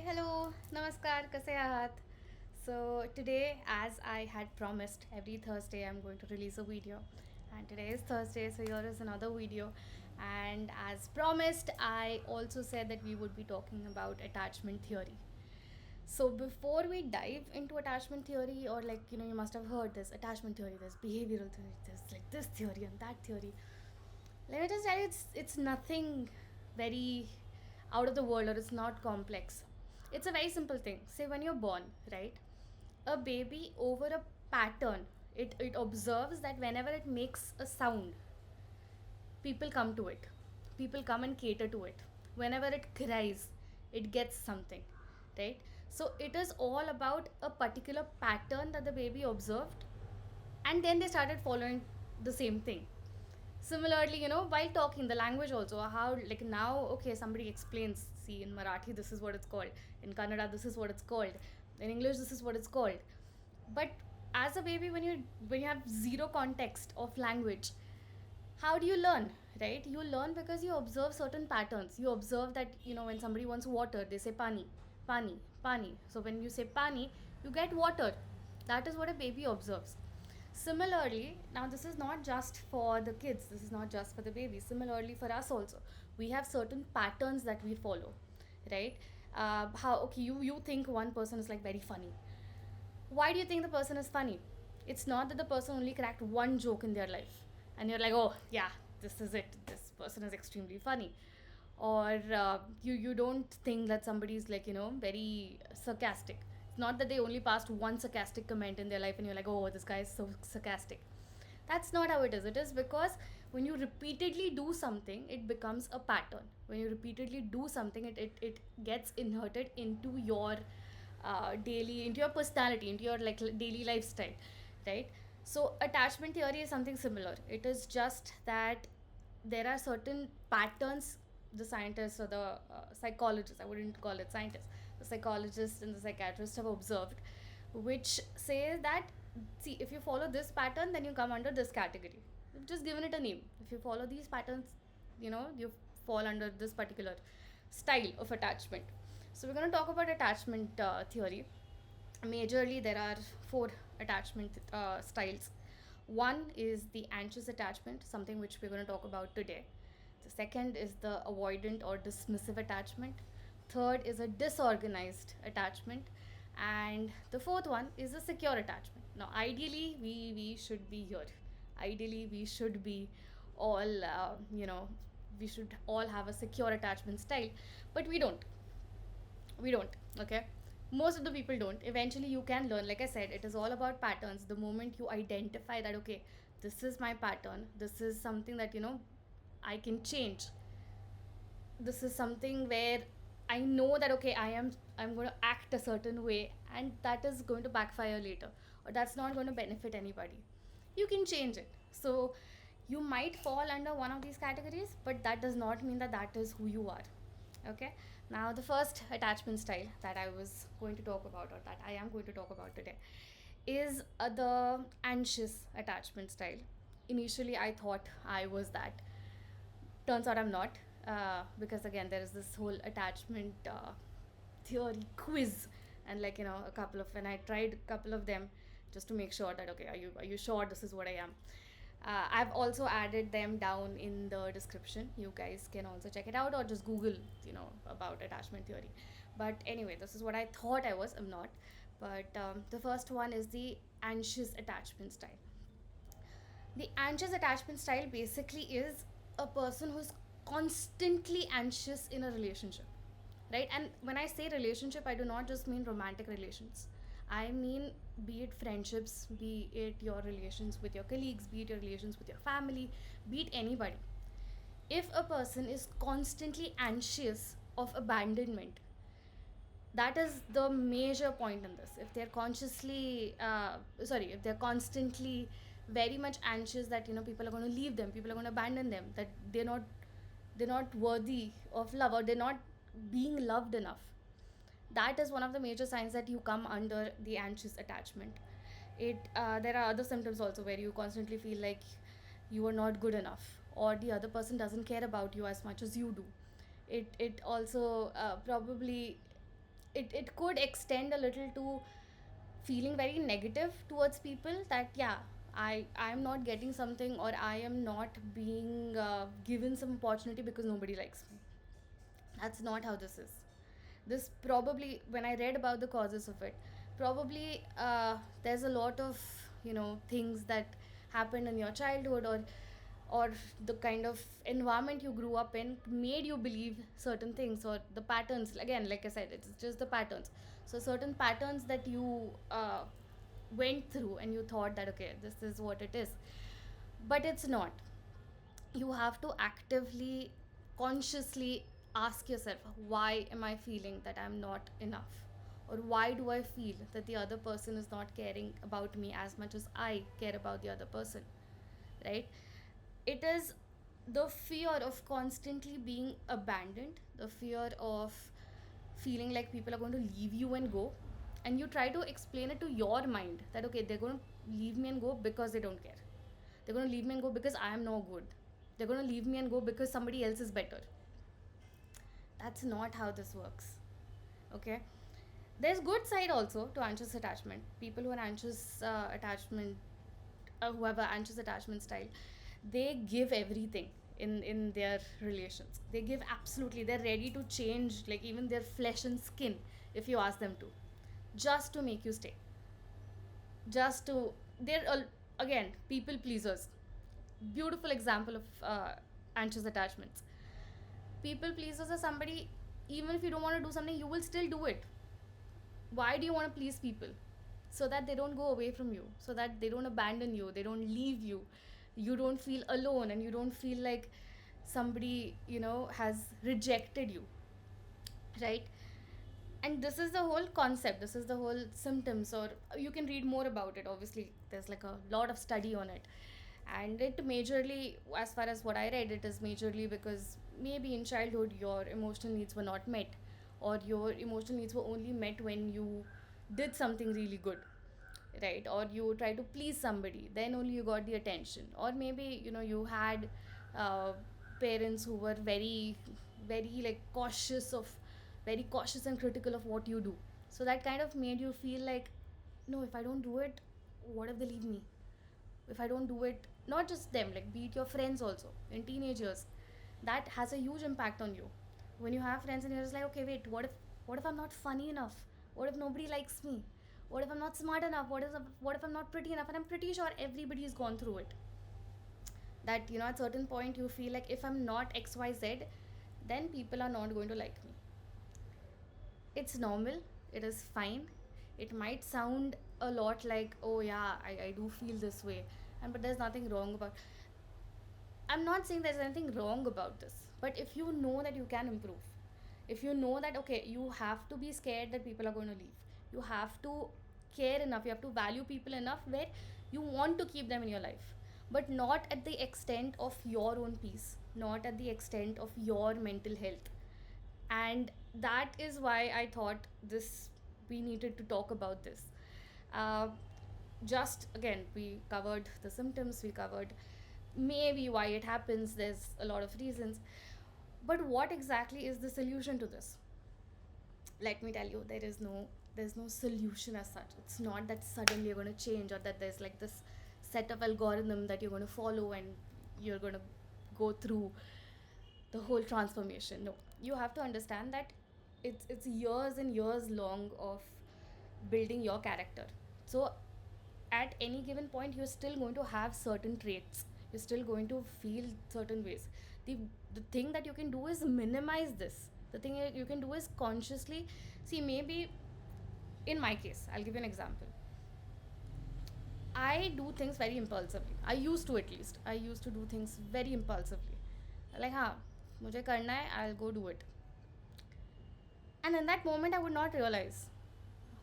hello, namaskar, kase ahat? So today, as I had promised, every Thursday I'm going to release a video, and today is Thursday, so here is another video. And as promised, I also said that we would be talking about attachment theory. So before we dive into attachment theory, or like you must have heard this attachment theory, there's behavioral theory, there's like this theory and that theory. Let me just tell you, it's nothing very out of the world, or it's not complex. It's a very simple thing. Say when you're born, right? A baby over a pattern, it observes that whenever it makes a sound, people come to it. People come and cater to it. Whenever it cries, it gets something, right? So it is all about a particular pattern that the baby observed, and then they started following the same thing. Similarly, while talking the language also, how like now, okay, somebody explains, see, in Marathi this is what it's called, in Kannada this is what it's called, in English this is what it's called. But as a baby, when you have zero context of language, how do you learn? Right, you learn because you observe certain patterns. You observe that when somebody wants water, they say pani, pani, pani. So when you say pani, you get water. That is what a baby observes. Similarly, now this is not just for the kids, this is not just for the baby. Similarly, for us also, we have certain patterns that we follow, right? How, okay, you think one person is like very funny. Why do you think the person is funny? It's not that the person only cracked one joke in their life and you're like, oh yeah, this is it, this person is extremely funny. Or you don't think that somebody is like very sarcastic. It's not that they only passed one sarcastic comment in their life and you're like, oh, this guy is so sarcastic. That's not how it is. It is because when you repeatedly do something, it becomes a pattern. When you repeatedly do something, it gets inserted into your daily, into your personality, into your like daily lifestyle, right? So attachment theory is something similar. It is just that there are certain patterns the scientists or the psychologists, I wouldn't call it scientists, the psychologists and the psychiatrists have observed, which says that, see, if you follow this pattern, then you come under this category. You've just given it a name. If you follow these patterns, you fall under this particular style of attachment. So we're going to talk about attachment theory. Majorly, there are four attachment styles. One is the anxious attachment, something which we're going to talk about today. The second is the avoidant or dismissive attachment. Third is a disorganized attachment. And the fourth one is a secure attachment. Now, ideally, we should be here. Ideally, we should be all, we should all have a secure attachment style, but we don't. Okay, most of the people don't. Eventually you can learn. Like I said, it is all about patterns. The moment you identify that, okay, this is my pattern, this is something that I can change, this is something where I know that, okay, I'm going to act a certain way, and that is going to backfire later, or that's not going to benefit anybody, you can change it. So you might fall under one of these categories, but that does not mean that that is who you are. Okay, now the first attachment style that I was going to talk about, or that I am going to talk about today, is the anxious attachment style. Initially I thought I was that. Turns out I'm not, because again there is this whole attachment theory quiz, and like a couple of, and I tried a couple of them just to make sure that, okay, are you sure this is what I am. I've also added them down in the description. You guys can also check it out, or just Google, about attachment theory. But anyway, this is what I thought I was. I'm not. But the first one is the anxious attachment style. The anxious attachment style basically is a person who's constantly anxious in a relationship, right? And when I say relationship, I do not just mean romantic relations. I mean, be it friendships, be it your relations with your colleagues, be it your relations with your family, be it anybody. If a person is constantly anxious of abandonment, that is the major point in this. If they're if they're constantly very much anxious that people are going to leave them, people are going to abandon them, that they're not worthy of love, or they're not being loved enough, that is one of the major signs that you come under the anxious attachment. There are other symptoms also, where you constantly feel like you are not good enough, or the other person doesn't care about you as much as you do. It also probably it could extend a little to feeling very negative towards people, that yeah, I'm not getting something, or I am not being given some opportunity because nobody likes me. That's not how this is. This probably, when I read about the causes of it, probably there's a lot of, things that happened in your childhood, or the kind of environment you grew up in made you believe certain things, or the patterns, again, like I said, it's just the patterns. So certain patterns that you went through, and you thought that okay, this is what it is, but it's not. You have to actively, consciously ask yourself, why am I feeling that I'm not enough, or why do I feel that the other person is not caring about me as much as I care about the other person, right? It is the fear of constantly being abandoned, the fear of feeling like people are going to leave you and go, and you try to explain it to your mind that okay, they're going to leave me and go because they don't care, they're going to leave me and go because I am no good, they're going to leave me and go because somebody else is better. That's not how this works. Okay, there's good side also to anxious attachment. People who are anxious attachment, who have an anxious attachment style, they give everything in their relations. They give absolutely, they're ready to change like even their flesh and skin if you ask them to, just to make you stay, just to, they're again, people pleasers. Beautiful example of anxious attachments. People pleasers are somebody, even if you don't want to do something, you will still do it. Why do you want to please people? So that they don't go away from you, so that they don't abandon you, they don't leave you, you don't feel alone, and you don't feel like somebody, has rejected you, right? And this is the whole concept, this is the whole symptoms, or you can read more about it. Obviously there's like a lot of study on it, and it majorly, as far as what I read, it is majorly because maybe in childhood your emotional needs were not met, or your emotional needs were only met when you did something really good, right? Or you try to please somebody, then only you got the attention. Or maybe you had uh, parents who were very, very like cautious of, very cautious and critical of what you do, so that kind of made you feel like, no, if I don't do it, what if they leave me? If I don't do it, not just them, like be it your friends also in teenagers, that has a huge impact on you. When you have friends and you're just like, okay, wait, what if I'm not funny enough? What if nobody likes me? What if I'm not smart enough? What if I'm not pretty enough? And I'm pretty sure everybody's gone through it. That at certain point you feel like if I'm not XYZ, then people are not going to like me. It's normal, it is fine. It might sound a lot like, oh yeah, I do feel this way, and but there's nothing wrong about. I'm not saying there's anything wrong about this, but if you know that you can improve, if you know that okay, you have to be scared that people are going to leave, you have to care enough, you have to value people enough where you want to keep them in your life, but not at the extent of your own peace, not at the extent of your mental health. And that is why I thought this, we needed to talk about this. uh, just again, we covered the symptoms, we covered maybe why it happens, there's a lot of reasons, but what exactly is the solution to this? Let me tell you, there's no solution as such. It's not that suddenly you're going to change, or that there's like this set of algorithm that you're going to follow and you're going to go through the whole transformation. No, you have to understand that it's years and years long of building your character. So at any given point you're still going to have certain traits, you're still going to feel certain ways. The thing that you can do is minimize this. The thing you can do is consciously see. Maybe in my case, I'll give you an example. I do things very impulsively. I used to, at least I used to do things very impulsively, like हाँ मुझे करना है, I'll go do it. And in that moment I would not realize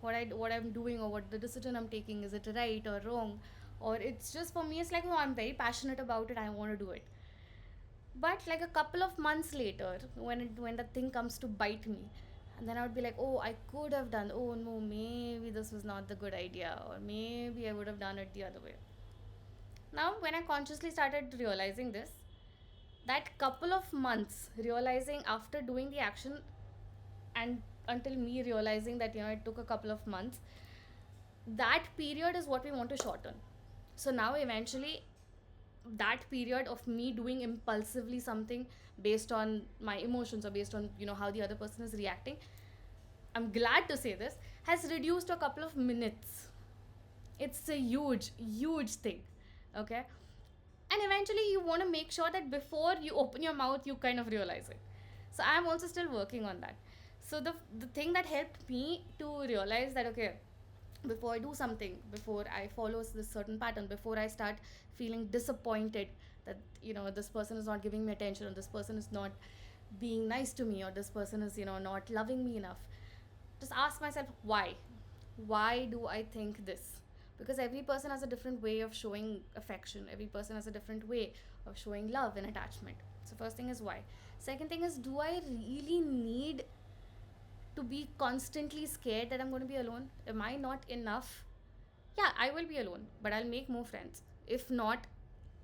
what I'm doing, or what the decision I'm taking, is it right or wrong, or it's just, for me it's like, no, I'm very passionate about it, I want to do it. But like a couple of months later, when the thing comes to bite me, and then I would be like, oh, I could have done, oh no, maybe this was not the good idea, or maybe I would have done it the other way. Now when I consciously started realizing this, that couple of months realizing after doing the action, and until me realizing that, it took a couple of months. That period is what we want to shorten. So now eventually, that period of me doing impulsively something based on my emotions, or based on, how the other person is reacting, I'm glad to say this, has reduced to a couple of minutes. It's a huge, huge thing. Okay. And eventually you want to make sure that before you open your mouth, you kind of realize it. So I'm also still working on that. So the thing that helped me to realize that, okay, before I do something, before I follow this certain pattern, before I start feeling disappointed that, this person is not giving me attention, or this person is not being nice to me, or this person is, not loving me enough, just ask myself why. Why do I think this? Because every person has a different way of showing affection, every person has a different way of showing love and attachment. So first thing is why. Second thing is, do I really need to be constantly scared that I'm going to be alone? Am I not enough? Yeah, I will be alone, but I'll make more friends. If not,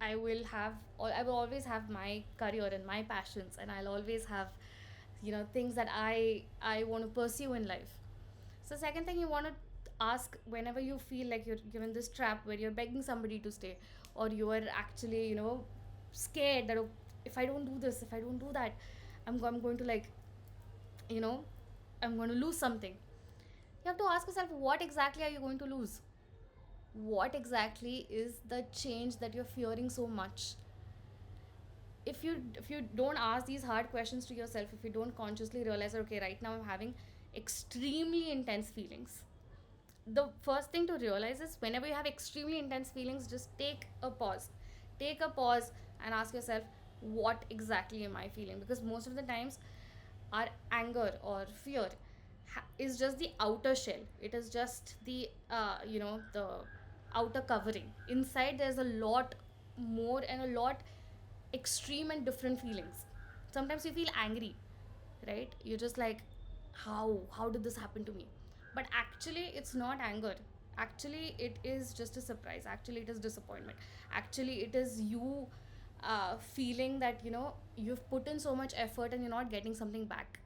I will always have my career and my passions, and I'll always have, things that I want to pursue in life. So second thing you want to ask, whenever you feel like you're given this trap where you're begging somebody to stay, or you are actually, scared that, oh, if I don't do this, if I don't do that, I'm going to, like, you know I'm going to lose something. You have to ask yourself, what exactly are you going to lose? What exactly is the change that you're fearing so much? If you don't ask these hard questions to yourself, if you don't consciously realize that, okay, right now I'm having extremely intense feelings, the first thing to realize is, whenever you have extremely intense feelings, just take a pause and ask yourself, what exactly am I feeling? Because most of the times, our anger or fear is just the outer shell. It is just the outer covering. Inside there's a lot more and a lot extreme and different feelings. Sometimes you feel angry, right? You're just like, how did this happen to me? But actually it's not anger. Actually it is just a surprise. Actually it is disappointment. Actually it is you feeling that, you've put in so much effort and you're not getting something back.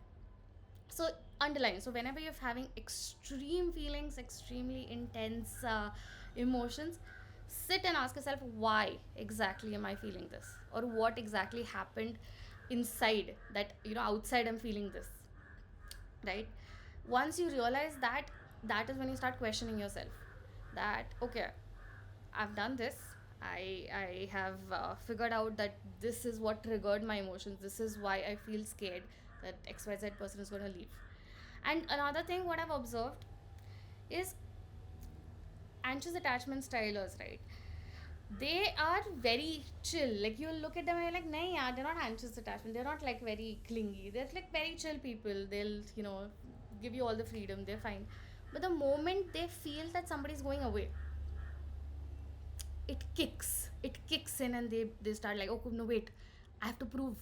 So underline. So whenever you're having extreme feelings, extremely intense emotions, sit and ask yourself, why exactly am I feeling this, or what exactly happened inside that, outside I'm feeling this, right? Once you realize that, that is when you start questioning yourself, that, okay, I've done this. I have figured out that this is what triggered my emotions. This is why I feel scared that XYZ person is going to leave. And another thing, what I've observed is, anxious attachment stylers, right? They are very chill. Like, you look at them and you're like, nah, yeah, they're not anxious attachment. They're not like very clingy. They're like very chill people. They'll, give you all the freedom. They're fine. But the moment they feel that somebody's going away, it kicks in, and they start like, oh no, wait, I have to prove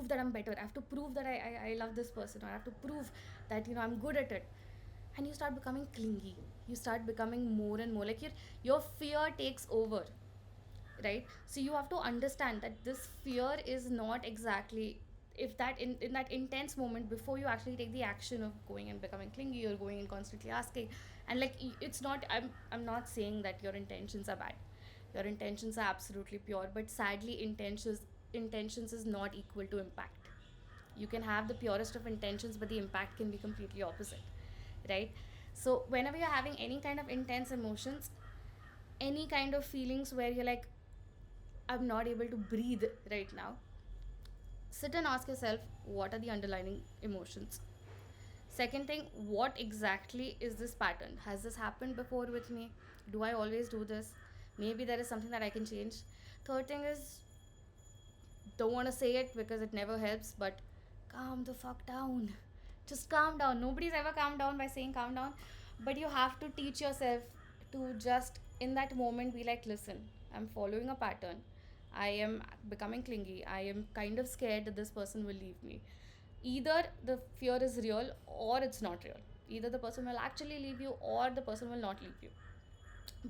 that I'm better. I have to prove that I love this person, or I have to prove that, I'm good at it. And you start becoming clingy. You start becoming more and more like, your fear takes over, right? So you have to understand that this fear is not exactly, if that in that intense moment, before you actually take the action of going and becoming clingy, or going and constantly asking, and like, it's not, I'm not saying that your intentions are bad. Your intentions are absolutely pure, but sadly, intentions is not equal to impact. You can have the purest of intentions, but the impact can be completely opposite, right? So whenever you're having any kind of intense emotions, any kind of feelings where you're like, I'm not able to breathe right now, sit and ask yourself, what are the underlying emotions? Second thing, what exactly is this pattern? Has this happened before with me? Do I always do this? Maybe there is something that I can change. Third thing is, don't want to say it because it never helps, but calm the fuck down. Just calm down. Nobody's ever calmed down by saying calm down, but you have to teach yourself to just, in that moment, be like, listen, I'm following a pattern. I am becoming clingy. I am kind of scared that this person will leave me. Either the fear is real or it's not real. Either the person will actually leave you, or the person will not leave you.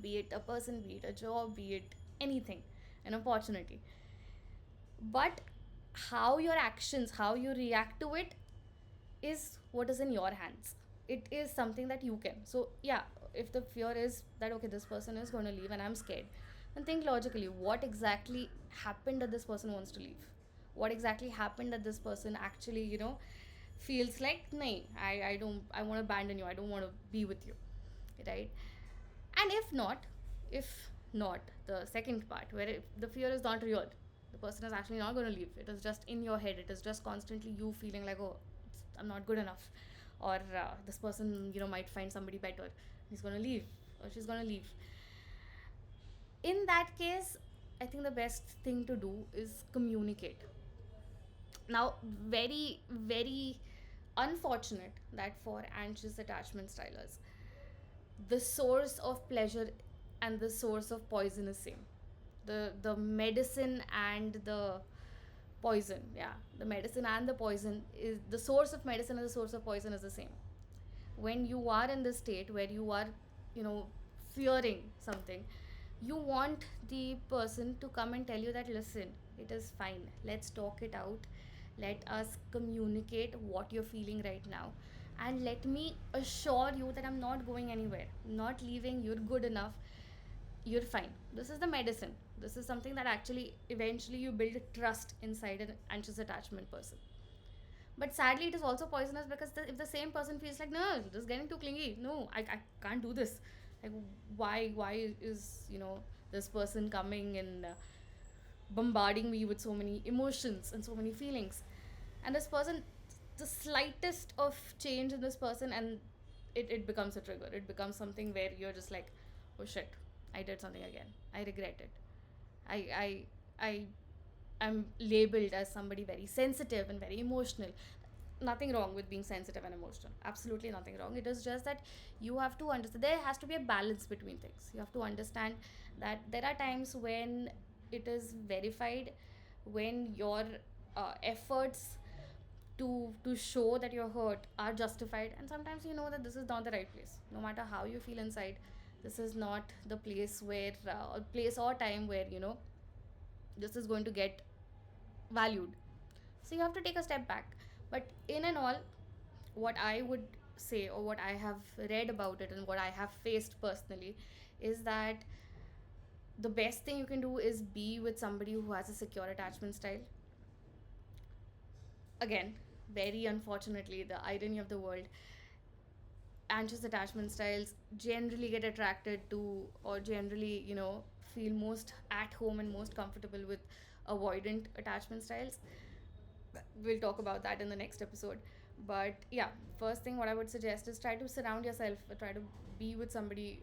Be it a person, be it a job, be it anything, an opportunity. But how your actions, how you react to it, is what is in your hands. It is something that you can. So yeah, if the fear is that okay, this person is going to leave and I'm scared, then think logically, what exactly happened that this person wants to leave? What exactly happened that this person actually, feels like, nay, I don't, I want to abandon you, I don't want to be with you, right? And if not, the second part where the fear is not real, the person is actually not going to leave, it is just in your head, it is just constantly you feeling like, oh, I'm not good enough, or this person, might find somebody better, he's going to leave or she's going to leave. In that case, I think the best thing to do is communicate. Now, very, very unfortunate that for anxious attachment stylers, the source of pleasure and the source of poison is same. The medicine and the poison, yeah, the medicine and the poison is the source of medicine and the source of poison is the same. When you are in this state where you are, you know fearing something, you want the person to come and tell you that, listen, it is fine, let's talk it out, let us communicate what you're feeling right now, and let me assure you that I'm not going anywhere, I'm not leaving, you're good enough, you're fine. This is the medicine. This is something that actually eventually you build trust inside an anxious attachment person. But sadly, it is also poisonous because if the same person feels like, no, this is getting too clingy, no, I can't do this. Like, why is, this person coming and bombarding me with so many emotions and so many feelings? And this person, the slightest of change in this person, and it becomes a trigger. It becomes something where you're just like, oh shit, I did something again. I regret it. I am labeled as somebody very sensitive and very emotional. Nothing wrong with being sensitive and emotional. Absolutely nothing wrong. It is just that you have to understand there has to be a balance between things. You have to understand that there are times when it is verified, when your efforts to show that you're hurt are justified, and sometimes you know that this is not the right place. No matter how you feel inside, this is not the place where place or time where this is going to get valued. So you have to take a step back. But in and all, what I would say, or what I have read about it and what I have faced personally, is that the best thing you can do is be with somebody who has a secure attachment style. Again, very unfortunately, the irony of the world, anxious attachment styles generally get attracted to, or generally, feel most at home and most comfortable with avoidant attachment styles. We'll talk about that in the next episode. But yeah, first thing what I would suggest is try to surround yourself, try to be with somebody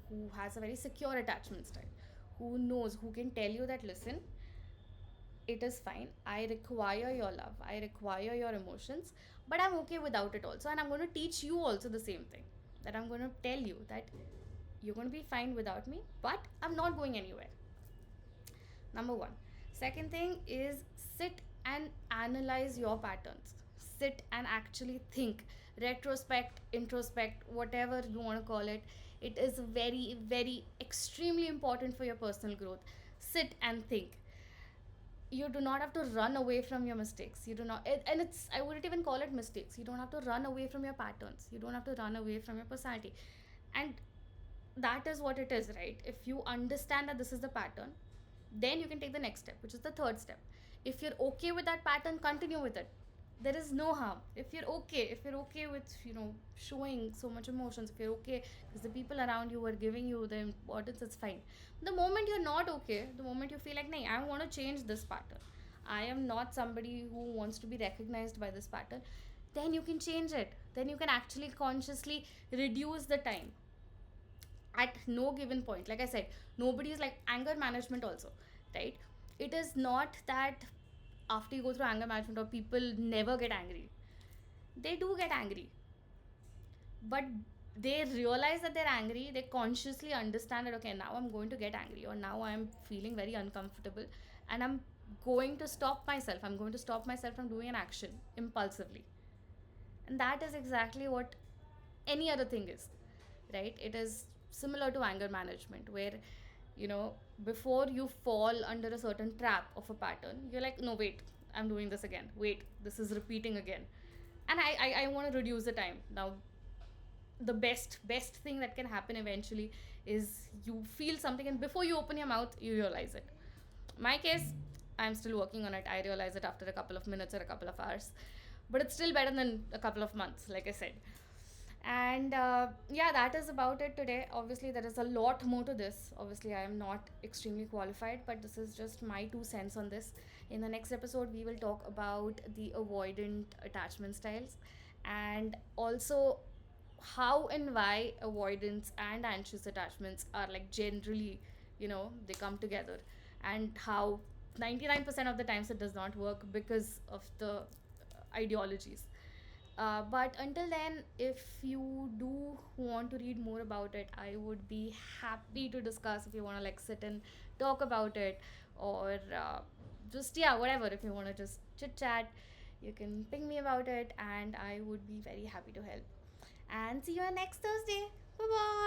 who has a very secure attachment style, who knows, who can tell you that, listen, it is fine, I require your love, I require your emotions, but I'm okay without it also, and I'm going to teach you also the same thing, that I'm going to tell you that you're going to be fine without me, but I'm not going anywhere. Number one. Second thing is, sit and analyze your patterns. Sit and actually think, retrospect, introspect, whatever you want to call it. It is very, very extremely important for your personal growth. Sit and think. You do not have to run away from your mistakes. You do not, and it's, I wouldn't even call it mistakes. You don't have to run away from your patterns. You don't have to run away from your personality. And that is what it is, right? If you understand that this is the pattern, then you can take the next step, which is the third step. If you're okay with that pattern, continue with it. There is no harm. If you're okay with showing so much emotions, if you're okay because the people around you are giving you the importance, it's fine. The moment you're not okay, the moment you feel like, nay, I want to change this pattern, I am not somebody who wants to be recognized by this pattern, then you can change it. Then you can actually consciously reduce the time. At no given point, like I said, nobody is like anger management also, right? It is not that after you go through anger management or people never get angry. They do get angry, but they realize that they're angry, they consciously understand that, okay, now I'm going to get angry, or now I'm feeling very uncomfortable, and I'm going to stop myself, I'm going to stop myself from doing an action impulsively. And that is exactly what any other thing is, right? It is similar to anger management, where before you fall under a certain trap of a pattern, you're like, no, wait, I'm doing this again, wait, this is repeating again. and I want to reduce the time. Now the best thing that can happen eventually is you feel something, and before you open your mouth you realize it. My case, I'm still working on it. I realize it after a couple of minutes or a couple of hours, but it's still better than a couple of months, like I said. And yeah, that is about it today. Obviously there is a lot more to this. Obviously I am not extremely qualified, but this is just my 2 cents on this. In the next episode we will talk about the avoidant attachment styles, and also how and why avoidance and anxious attachments are like generally, they come together, and how 99% of the times it does not work because of the ideologies. But until then, if you do want to read more about it, I would be happy to discuss. If you want to like sit and talk about it, or just, yeah, whatever, if you want to just chit chat, you can ping me about it, and I would be very happy to help. And see you on next Thursday. Bye bye.